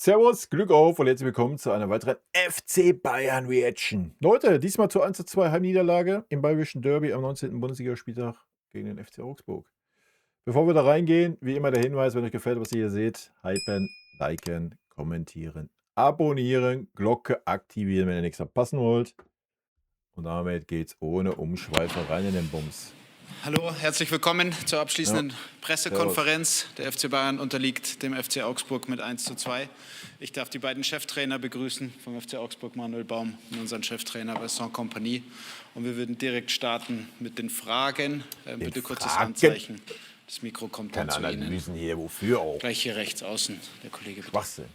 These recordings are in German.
Servus, Glück auf und herzlich willkommen zu einer weiteren FC Bayern Reaction. Leute, diesmal zur 1:2 Heimniederlage im Bayerischen Derby am 19. Bundesligaspieltag gegen den FC Augsburg. Bevor wir da reingehen, wie immer der Hinweis, wenn euch gefällt, was ihr hier seht, hypen, liken, kommentieren, abonnieren, Glocke aktivieren, wenn ihr nichts verpassen wollt. Und damit geht's ohne Umschweife rein in den Bums. Hallo, herzlich willkommen zur abschließenden Ja. Pressekonferenz. Der FC Bayern unterliegt dem FC Augsburg mit 1:2. Ich darf die beiden Cheftrainer begrüßen, vom FC Augsburg Manuel Baum und unseren Cheftrainer Vincent Kompany. Und wir würden direkt starten mit den Fragen. Bitte kurzes Handzeichen. Das Mikro kommt dann zu Ihnen. Analysen hier, wofür auch? Gleich hier rechts außen, der Kollege bitte. Schwachsinn.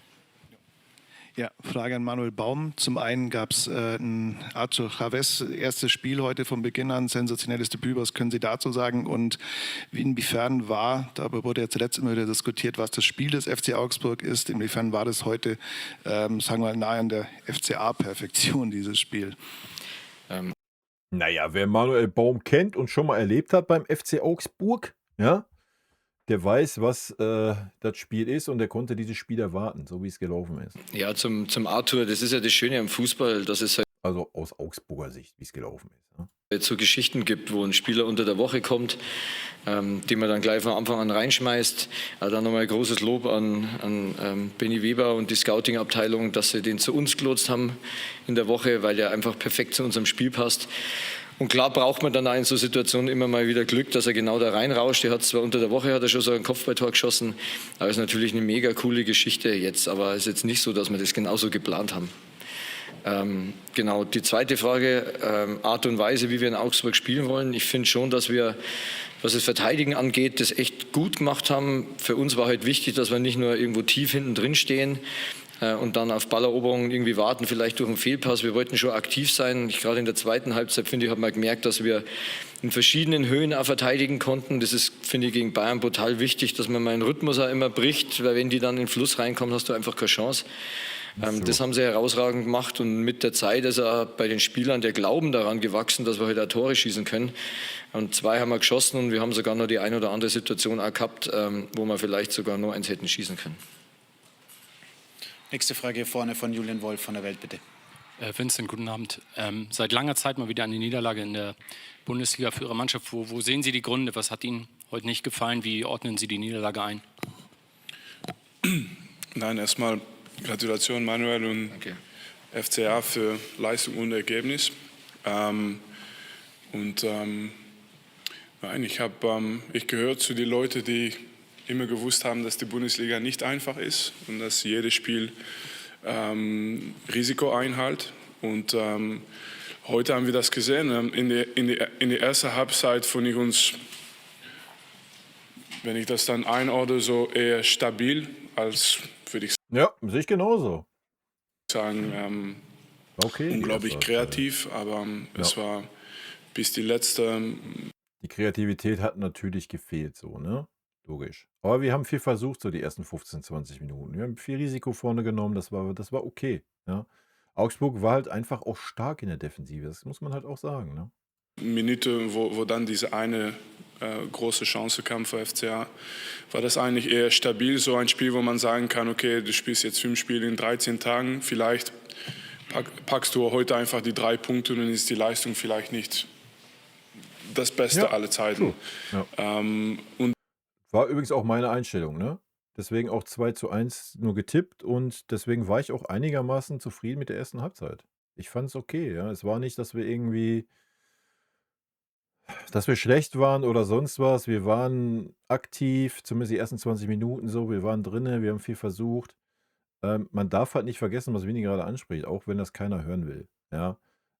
Ja, Frage an Manuel Baum. Zum einen gab es ein Arthur Chavez, erstes Spiel heute von Beginn an, sensationelles Debüt. Was können Sie dazu sagen? Und inwiefern war, darüber wurde ja zuletzt immer wieder diskutiert, was das Spiel des FC Augsburg ist, inwiefern war das heute, sagen wir mal, nahe an der FCA-Perfektion, dieses Spiel? Naja, wer Manuel Baum kennt und schon mal erlebt hat beim FC Augsburg, ja, der weiß, was das Spiel ist und der konnte dieses Spiel erwarten, so wie es gelaufen ist. Ja, zum Arthur, das ist ja das Schöne am Fußball, dass es halt Also aus Augsburger Sicht, wie es gelaufen ist. Ja. so Geschichten gibt, wo ein Spieler unter der Woche kommt, den man dann gleich von Anfang an reinschmeißt. Dann nochmal großes Lob an Benny Weber und die Scouting-Abteilung, dass sie den zu uns gelotst haben in der Woche, weil er einfach perfekt zu unserem Spiel passt. Und klar braucht man dann auch in so Situationen immer mal wieder Glück, dass er genau da reinrauscht. Er hat zwar unter der Woche hat er schon so ein Kopfballtor geschossen, aber es ist natürlich eine mega coole Geschichte jetzt. Aber es ist jetzt nicht so, dass wir das genauso geplant haben. Genau, die zweite Frage, Art und Weise, wie wir in Augsburg spielen wollen. Ich finde schon, dass wir, was das Verteidigen angeht, das echt gut gemacht haben. Für uns war halt wichtig, dass wir nicht nur irgendwo tief hinten drin stehen und dann auf Balleroberungen irgendwie warten, vielleicht durch einen Fehlpass. Wir wollten schon aktiv sein. Gerade in der zweiten Halbzeit, finde ich, hat man gemerkt, dass wir in verschiedenen Höhen auch verteidigen konnten. Das ist, finde ich, gegen Bayern brutal wichtig, dass man mal einen Rhythmus auch immer bricht, weil wenn die dann in den Fluss reinkommen, hast du einfach keine Chance. Das haben sie herausragend gemacht und mit der Zeit ist auch bei den Spielern der Glauben daran gewachsen, dass wir heute auch Tore schießen können. Und 2 haben wir geschossen und wir haben sogar noch die eine oder andere Situation auch gehabt, wo wir vielleicht sogar nur 1 hätten schießen können. Nächste Frage hier vorne von Julian Wolf von der Welt, bitte. Vincent, guten Abend. Seit langer Zeit mal wieder eine Niederlage in der Bundesliga für Ihre Mannschaft. Wo sehen Sie die Gründe? Was hat Ihnen heute nicht gefallen? Wie ordnen Sie die Niederlage ein? Nein, erstmal Gratulation Manuel und Danke. FCA für Leistung und Ergebnis. Nein, ich gehöre zu den Leuten, die immer gewusst haben, dass die Bundesliga nicht einfach ist und dass jedes Spiel Risiko einhält. Und heute haben wir das gesehen. In der ersten Halbzeit fand ich uns, wenn ich das dann einordne, so eher stabil als, würde ich Ja, sehe ich genauso. sagen, Okay. unglaublich kreativ, aber es war bis die letzte. Die Kreativität hat natürlich gefehlt, so, ne? Logisch. Aber wir haben viel versucht, so die ersten 15, 20 Minuten. Wir haben viel Risiko vorne genommen, das war okay. Ja. Augsburg war halt einfach auch stark in der Defensive, das muss man halt auch sagen. Ne? Minute, wo dann diese eine große Chance kam für FCA, war das eigentlich eher stabil. So ein Spiel, wo man sagen kann, okay, du spielst jetzt 5 Spiele in 13 Tagen, vielleicht packst du heute einfach die 3 Punkte und dann ist die Leistung vielleicht nicht das Beste aller Zeiten. Ja. Und War übrigens auch meine Einstellung, ne? Deswegen auch 2:1 nur getippt und deswegen war ich auch einigermaßen zufrieden mit der ersten Halbzeit. Ich fand es okay, ja. Es war nicht, dass wir schlecht waren oder sonst was. Wir waren aktiv, zumindest die ersten 20 Minuten so. Wir waren drinne, wir haben viel versucht. Man darf halt nicht vergessen, was Winnie gerade anspricht, auch wenn das keiner hören will. Ja,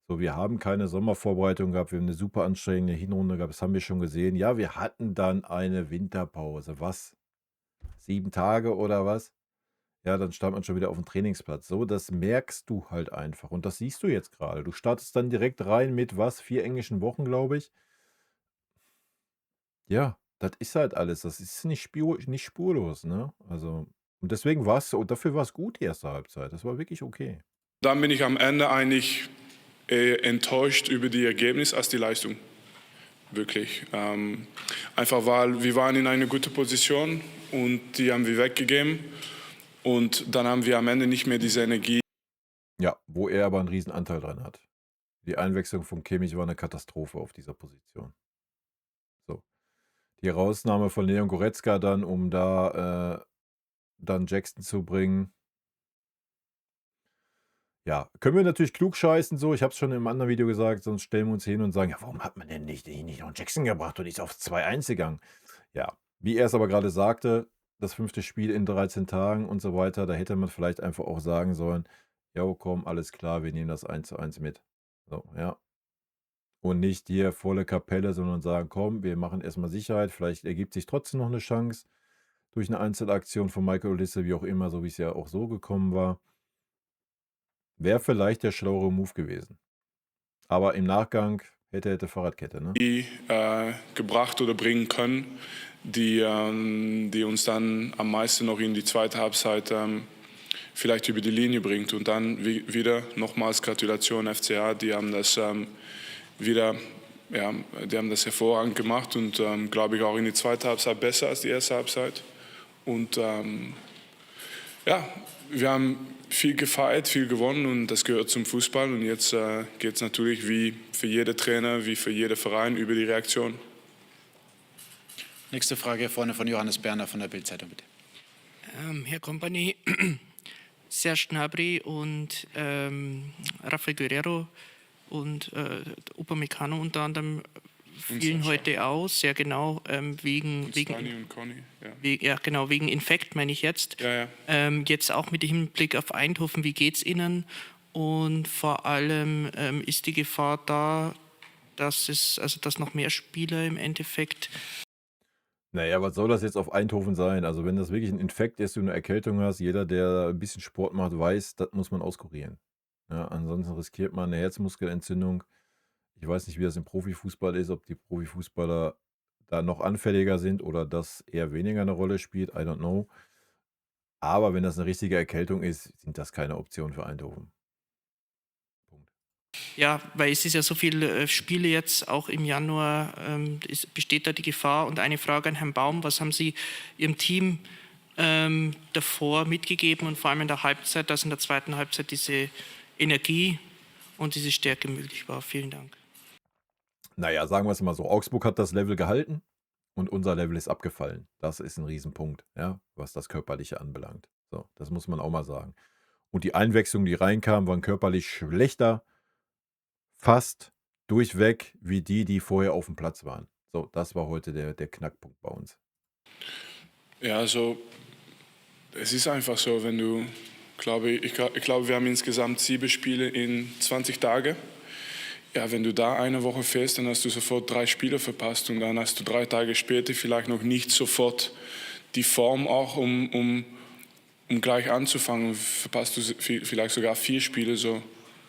so, wir haben keine Sommervorbereitung gehabt, wir haben eine super anstrengende Hinrunde gehabt, das haben wir schon gesehen. Ja, wir hatten dann eine Winterpause. Was? 7 Tage oder was? Ja, dann stand man schon wieder auf dem Trainingsplatz. So, das merkst du halt einfach. Und das siehst du jetzt gerade. Du startest dann direkt rein mit was? 4 englischen Wochen, glaube ich. Ja, das ist halt alles. Das ist nicht spurlos, ne? Also, und deswegen war es, und dafür war es gut, die erste Halbzeit. Das war wirklich okay. dann bin ich am Ende eigentlich eher enttäuscht über die Ergebnisse als die Leistung. Wirklich. Einfach weil wir waren in einer guten Position und die haben wir weggegeben. Und dann haben wir am Ende nicht mehr diese Energie. Ja, wo er aber einen riesen Anteil dran hat. Die Einwechslung von Kimmich war eine Katastrophe auf dieser Position. So. Die Herausnahme von Leon Goretzka dann, um da dann Jackson zu bringen. Ja, können wir natürlich klug scheißen so. Ich habe es schon im anderen Video gesagt, sonst stellen wir uns hin und sagen, ja, warum hat man denn nicht noch einen Jackson gebracht und ist auf 2-1 gegangen? Ja, wie er es aber gerade sagte, das 5. Spiel in 13 Tagen und so weiter, da hätte man vielleicht einfach auch sagen sollen, ja, komm, alles klar, wir nehmen das 1:1 mit. So, ja. Und nicht hier volle Kapelle, sondern sagen, komm, wir machen erstmal Sicherheit, vielleicht ergibt sich trotzdem noch eine Chance durch eine Einzelaktion von Michael Olise, wie auch immer, so wie es ja auch so gekommen war. Wäre vielleicht der schlauere Move gewesen. Aber im Nachgang hätte Fahrradkette, ne? Gebracht oder bringen können, die uns dann am meisten noch in die zweite Halbzeit vielleicht über die Linie bringt. Und dann wieder nochmals Gratulation FCA, die haben das die haben das hervorragend gemacht und glaube ich auch in die zweite Halbzeit besser als die erste Halbzeit. Und wir haben viel gefeiert, viel gewonnen und das gehört zum Fußball. Und jetzt geht es natürlich wie für jeden Trainer, wie für jeden Verein über die Reaktion. Nächste Frage vorne von Johannes Berner von der Bild-Zeitung, bitte. Herr Kompany, Serge Gnabry und Rafael Guerrero und Upamecano unter anderem fielen heute aus, sehr genau, wegen Infekt, meine ich jetzt. Ja. Jetzt auch mit Hinblick auf Eindhoven, wie geht es Ihnen? Und vor allem ist die Gefahr da, dass noch mehr Spieler im Endeffekt. Naja, was soll das jetzt auf Eindhoven sein? Also wenn das wirklich ein Infekt ist, du eine Erkältung hast, jeder, der ein bisschen Sport macht, weiß, das muss man auskurieren. Ja, ansonsten riskiert man eine Herzmuskelentzündung. Ich weiß nicht, wie das im Profifußball ist, ob die Profifußballer da noch anfälliger sind oder das eher weniger eine Rolle spielt. I don't know. Aber wenn das eine richtige Erkältung ist, sind das keine Optionen für Eindhoven. Punkt. Ja, weil es ist ja so viele Spiele jetzt, auch im Januar besteht da die Gefahr. Und eine Frage an Herrn Baum, was haben Sie Ihrem Team davor mitgegeben und vor allem in der Halbzeit, dass in der zweiten Halbzeit diese Energie und diese Stärke möglich war? Vielen Dank. Naja, sagen wir es mal so, Augsburg hat das Level gehalten und unser Level ist abgefallen. Das ist ein Riesenpunkt, ja, was das Körperliche anbelangt. So, das muss man auch mal sagen. Und die Einwechslungen, die reinkamen, waren körperlich schlechter, fast durchweg, wie die vorher auf dem Platz waren. So, das war heute der Knackpunkt bei uns. Ja, also es ist einfach so, wenn du, ich glaube, wir haben insgesamt 7 Spiele in 20 Tagen. Ja, wenn du da eine Woche fehlst, dann hast du sofort 3 Spiele verpasst und dann hast du 3 Tage später vielleicht noch nicht sofort die Form auch, um gleich anzufangen. Verpasst du vielleicht sogar 4 Spiele so.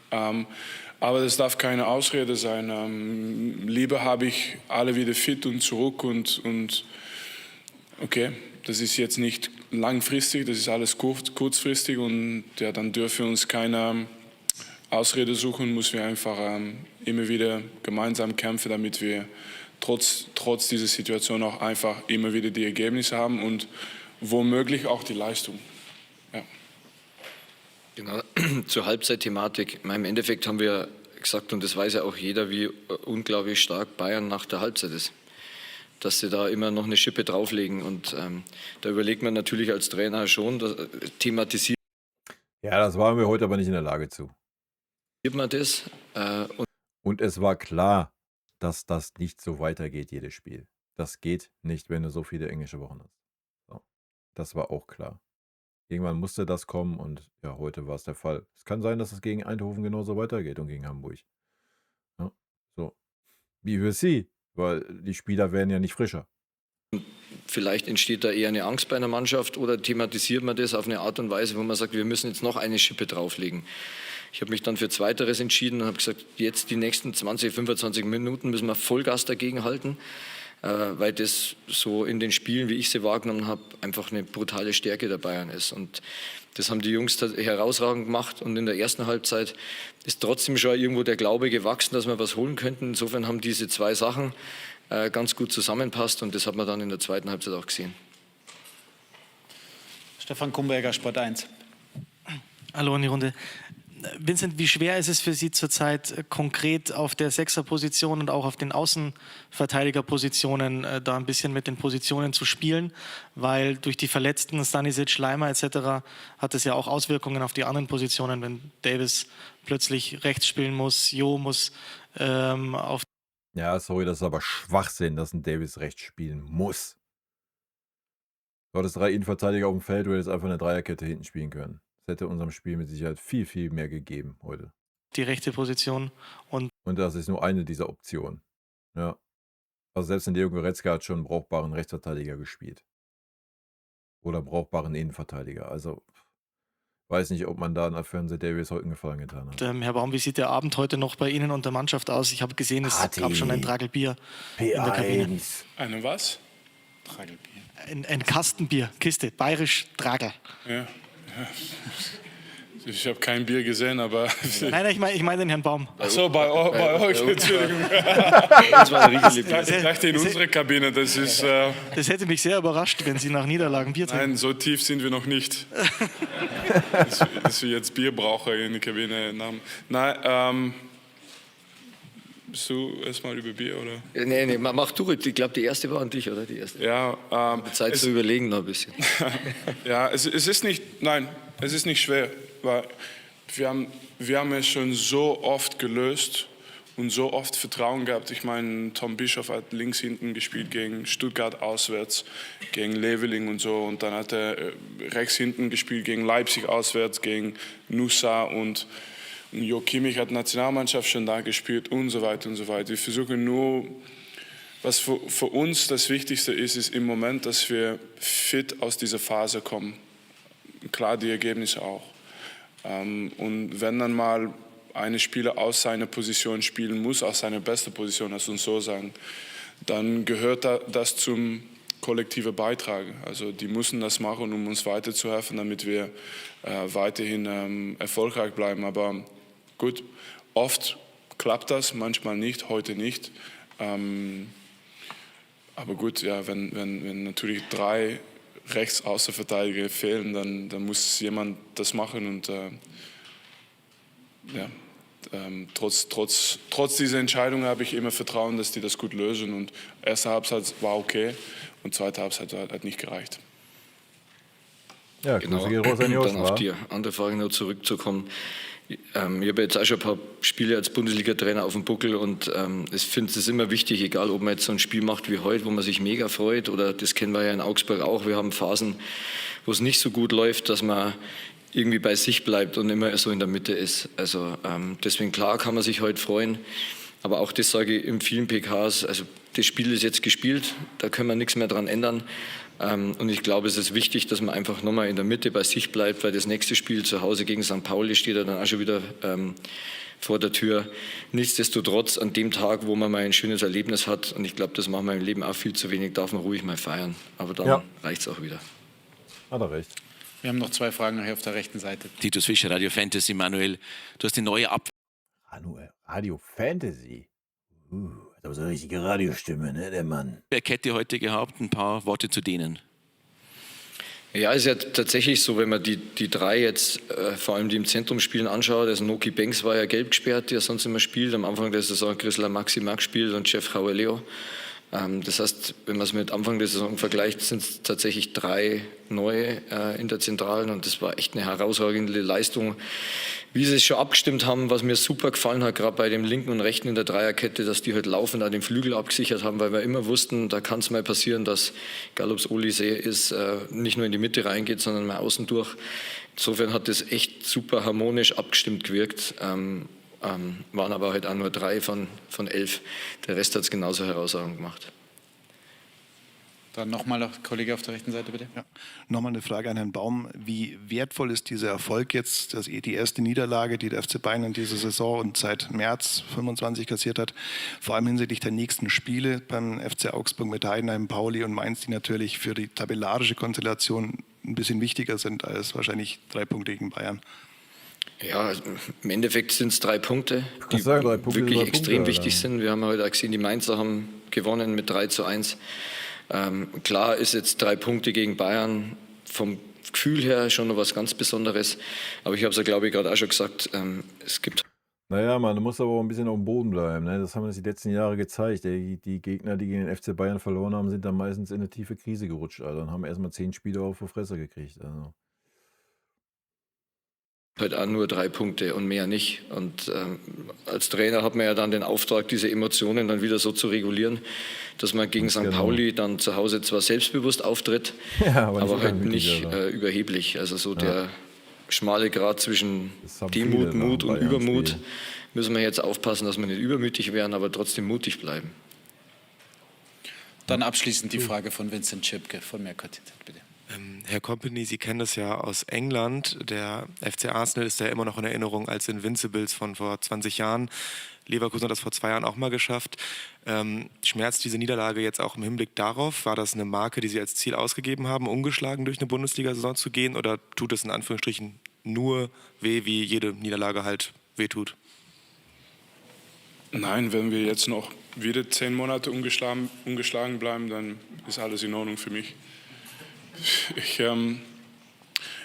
Aber das darf keine Ausrede sein. Lieber habe ich alle wieder fit und zurück und okay, das ist jetzt nicht langfristig, das ist alles kurzfristig und ja, dann dürfen wir uns keine Ausrede suchen, müssen wir einfach immer wieder gemeinsam kämpfen, damit wir trotz dieser Situation auch einfach immer wieder die Ergebnisse haben und womöglich auch die Leistung. Ja. Genau, zur Halbzeitthematik. Im Endeffekt haben wir gesagt, und das weiß ja auch jeder, wie unglaublich stark Bayern nach der Halbzeit ist. Dass sie da immer noch eine Schippe drauflegen. Und da überlegt man natürlich als Trainer schon, thematisiert Ja, das waren wir heute aber nicht in der Lage zu. man das. Und es war klar, dass das nicht so weitergeht, jedes Spiel. Das geht nicht, wenn du so viele englische Wochen hast. So. Das war auch klar. Irgendwann musste das kommen und ja, heute war es der Fall. Es kann sein, dass es gegen Eindhoven genauso weitergeht und gegen Hamburg. Ja, so. Wie wir sie, weil die Spieler werden ja nicht frischer. Vielleicht entsteht da eher eine Angst bei einer Mannschaft oder thematisiert man das auf eine Art und Weise, wo man sagt, wir müssen jetzt noch eine Schippe drauflegen. Ich habe mich dann für Zweiteres entschieden und habe gesagt, jetzt die nächsten 20, 25 Minuten müssen wir Vollgas dagegen halten, weil das so in den Spielen, wie ich sie wahrgenommen habe, einfach eine brutale Stärke der Bayern ist. Und das haben die Jungs herausragend gemacht und in der ersten Halbzeit ist trotzdem schon irgendwo der Glaube gewachsen, dass wir was holen könnten. Insofern haben diese 2 Sachen ganz gut zusammenpasst und das hat man dann in der zweiten Halbzeit auch gesehen. Stefan Kumberger, Sport 1. Hallo in die Runde. Vincent, wie schwer ist es für Sie zurzeit konkret auf der Sechserposition und auch auf den Außenverteidigerpositionen da ein bisschen mit den Positionen zu spielen? Weil durch die Verletzten, Stanisic, Leimer etc. hat es ja auch Auswirkungen auf die anderen Positionen, wenn Davis plötzlich rechts spielen muss, Jo muss auf... Ja, sorry, das ist aber Schwachsinn, dass ein Davis rechts spielen muss. Du hattest 3 Innenverteidiger auf dem Feld, du hättest einfach eine Dreierkette hinten spielen können. Das hätte unserem Spiel mit Sicherheit viel, viel mehr gegeben heute. die rechte Position. Und das ist nur eine dieser Optionen. Ja. Also selbst ein Leo Goretzka hat schon einen brauchbaren Rechtsverteidiger gespielt. Oder brauchbaren Innenverteidiger. Also weiß nicht, ob man da nach Fernseher Davis heute einen Gefallen getan hat. Herr Baum, wie sieht der Abend heute noch bei Ihnen und der Mannschaft aus? Ich habe gesehen, es Party. gab schon ein Tragelbier in der Kabine. P1. Eine was? Ein Kastenbier, Kiste, bayerisch Tragel. Ja. Ich habe kein Bier gesehen, aber... Nein, ich meine den Herrn Baum. Achso, bei euch, Entschuldigung. Das war eine riesige Ich dachte in unsere Kabine, das ist... Das hätte mich sehr überrascht, wenn Sie nach Niederlagen Bier trinken. Nein, so tief sind wir noch nicht. dass wir jetzt Bier brauchen in die Kabine. Nein, bist du erstmal über Bier, oder? Nee, mach du. Ich glaube, die erste war an dich, oder? Die erste. Ja. Zeit zu überlegen noch ein bisschen. Ja, es ist nicht... Nein, es ist nicht schwer, weil wir haben es schon so oft gelöst und so oft Vertrauen gehabt. Ich meine, Tom Bischoff hat links hinten gespielt gegen Stuttgart auswärts, gegen Leveling und so. Und dann hat er rechts hinten gespielt gegen Leipzig auswärts, gegen Nusa und Jo Kimmich hat Nationalmannschaft schon da gespielt und so weiter und so weiter. Wir versuchen nur, was für uns das Wichtigste ist im Moment, dass wir fit aus dieser Phase kommen. Klar, die Ergebnisse auch. Und wenn dann mal eine Spieler aus seiner Position spielen muss, aus seiner besten Position, lass uns so sagen, dann gehört das zum kollektiven Beitrag. Also die müssen das machen, um uns weiterzuhelfen, damit wir weiterhin erfolgreich bleiben. Aber gut, oft klappt das, manchmal nicht, heute nicht. Aber gut, ja, wenn natürlich 3 Rechtsaußenverteidiger fehlen, dann muss jemand das machen und trotz dieser Entscheidung habe ich immer Vertrauen, dass die das gut lösen und erste Halbzeit war okay und zweite Halbzeit hat nicht gereicht. Ja, Genau. Grüße geht raus an Jost, Dann auf wa? die andere Frage noch zurückzukommen. Ich habe jetzt auch schon ein paar Spiele als Bundesliga-Trainer auf dem Buckel und ich finde es immer wichtig, egal ob man jetzt so ein Spiel macht wie heute, wo man sich mega freut, oder das kennen wir ja in Augsburg auch, wir haben Phasen, wo es nicht so gut läuft, dass man irgendwie bei sich bleibt und immer so in der Mitte ist. Also deswegen klar kann man sich heute freuen, aber auch das sage ich in vielen PKs, also das Spiel ist jetzt gespielt, da können wir nichts mehr dran ändern. Und ich glaube, es ist wichtig, dass man einfach nochmal in der Mitte bei sich bleibt, weil das nächste Spiel zu Hause gegen St. Pauli steht ja dann auch schon wieder vor der Tür. Nichtsdestotrotz, an dem Tag, wo man mal ein schönes Erlebnis hat, und ich glaube, das machen wir im Leben auch viel zu wenig, darf man ruhig mal feiern. Aber dann reicht es auch wieder. Hat er recht. Wir haben noch 2 Fragen nachher auf der rechten Seite. Titus Fischer, Radio Fantasy, Manuel. Du hast die neue Radio Fantasy. Hat aber so eine richtige Radiostimme, ne, der Mann. Abwehrkette heute gehabt. Ein paar Worte zu denen. Ja, ist ja tatsächlich so, wenn man die 3 jetzt, vor allem die im Zentrum spielen, anschaut. Also Noki Banks war ja gelb gesperrt, der sonst immer spielt. Am Anfang der Saison Chrysler Maxi Max spielt und Jeff Haueleo. Das heißt, wenn man es mit Anfang der Saison vergleicht, sind es tatsächlich 3 neue in der Zentralen und das war echt eine herausragende Leistung. Wie sie es schon abgestimmt haben, was mir super gefallen hat, gerade bei dem linken und rechten in der Dreierkette, dass die halt laufend an den Flügel abgesichert haben, weil wir immer wussten, da kann es mal passieren, dass, egal ob es Olysee ist, nicht nur in die Mitte reingeht, sondern mal außen durch. Insofern hat das echt super harmonisch abgestimmt gewirkt. Waren aber halt auch nur 3 von 11. Der Rest hat es genauso herausragend gemacht. Dann nochmal der Kollege auf der rechten Seite, bitte. Ja. Nochmal eine Frage an Herrn Baum. Wie wertvoll ist dieser Erfolg jetzt, die erste Niederlage, die der FC Bayern in dieser Saison und seit März 25 kassiert hat, vor allem hinsichtlich der nächsten Spiele beim FC Augsburg mit Heidenheim, Pauli und Mainz, die natürlich für die tabellarische Konstellation ein bisschen wichtiger sind als wahrscheinlich 3 Punkte gegen Bayern? Ja, im Endeffekt sind es 3 Punkte, die sagen, 3 Punkte, wirklich 3 Punkte, extrem Alter. wichtig sind. Wir haben heute auch gesehen, die Mainzer haben gewonnen mit 3:1. Klar ist jetzt 3 Punkte gegen Bayern vom Gefühl her schon noch was ganz Besonderes. Aber ich habe es ja, glaube ich, gerade auch schon gesagt, es gibt Naja, man muss aber auch ein bisschen auf dem Boden bleiben. Ne? Das haben uns die letzten Jahre gezeigt. Die Gegner, die gegen den FC Bayern verloren haben, sind dann meistens in eine tiefe Krise gerutscht. Also und haben erstmal 10 Spiele auf die Fresse gekriegt. Also. halt auch nur 3 Punkte und mehr nicht. Und als Trainer hat man ja dann den Auftrag, diese Emotionen dann wieder so zu regulieren, dass man gegen St. Pauli dann zu Hause zwar selbstbewusst auftritt, Ja, aber halt übermütig, nicht also. überheblich. Also so der schmale Grat zwischen Das haben Demut, viele nach Mut dem und Übermut. Bayern-Spiel. Müssen wir jetzt aufpassen, dass wir nicht übermütig werden, aber trotzdem mutig bleiben. Dann abschließend die Frage von Vincent Schipke von Mercatit, bitte. Herr Company, Sie kennen das ja aus England. Der FC Arsenal ist ja immer noch in Erinnerung als Invincibles von vor 20 Jahren. Leverkusen hat das vor 2 Jahren auch mal geschafft. Schmerzt diese Niederlage jetzt auch im Hinblick darauf? War das eine Marke, die Sie als Ziel ausgegeben haben, ungeschlagen durch eine Bundesliga-Saison zu gehen? Oder tut es in Anführungsstrichen nur weh, wie jede Niederlage halt wehtut? Nein, wenn wir jetzt noch wieder 10 Monate ungeschlagen bleiben, dann ist alles in Ordnung für mich.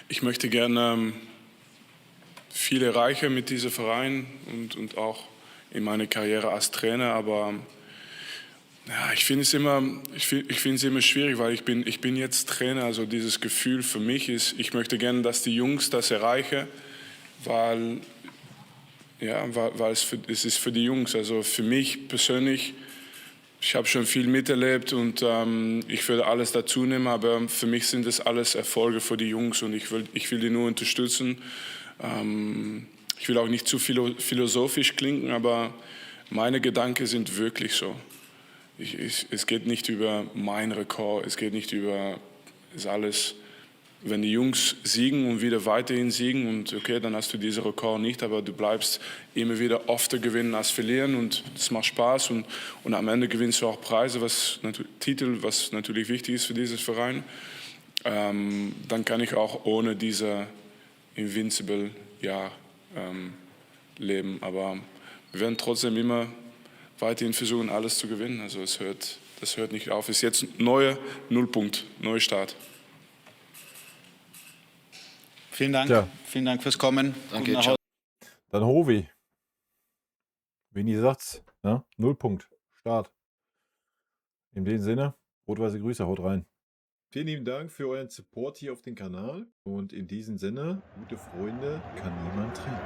Ich möchte gerne viel erreichen mit diesem Verein und auch in meiner Karriere als Trainer, aber ja, ich finde es immer schwierig, weil ich bin jetzt Trainer, also dieses Gefühl für mich ist, ich möchte gerne, dass die Jungs das erreichen, weil es ist für die Jungs, also für mich persönlich. Ich habe schon viel miterlebt und ich würde alles dazu nehmen, aber für mich sind das alles Erfolge für die Jungs und ich will die nur unterstützen. Ich will auch nicht zu philosophisch klingen, aber meine Gedanken sind wirklich so. Es geht nicht über meinen Rekord, es geht nicht über, ist alles, wenn die Jungs siegen und wieder weiterhin siegen und okay, dann hast du diesen Rekord nicht, aber du bleibst immer wieder öfter gewinnen als verlieren und das macht Spaß und am Ende gewinnst du auch Preise, Titel, was natürlich wichtig ist für dieses Verein. Dann kann ich auch ohne diese Invincible-Jahr leben, aber wir werden trotzdem immer weiterhin versuchen, alles zu gewinnen. Also das hört nicht auf. Es ist jetzt neuer Nullpunkt, neuer Start. Vielen Dank. Ja. Vielen Dank fürs Kommen. Danke, Guten nach ciao. Dann Hovi. Vini sagt's. Ne? Nullpunkt. Start. In dem Sinne, rot-weiße Grüße, haut rein. Vielen lieben Dank für euren Support hier auf dem Kanal. Und in diesem Sinne, gute Freunde kann niemand trennen.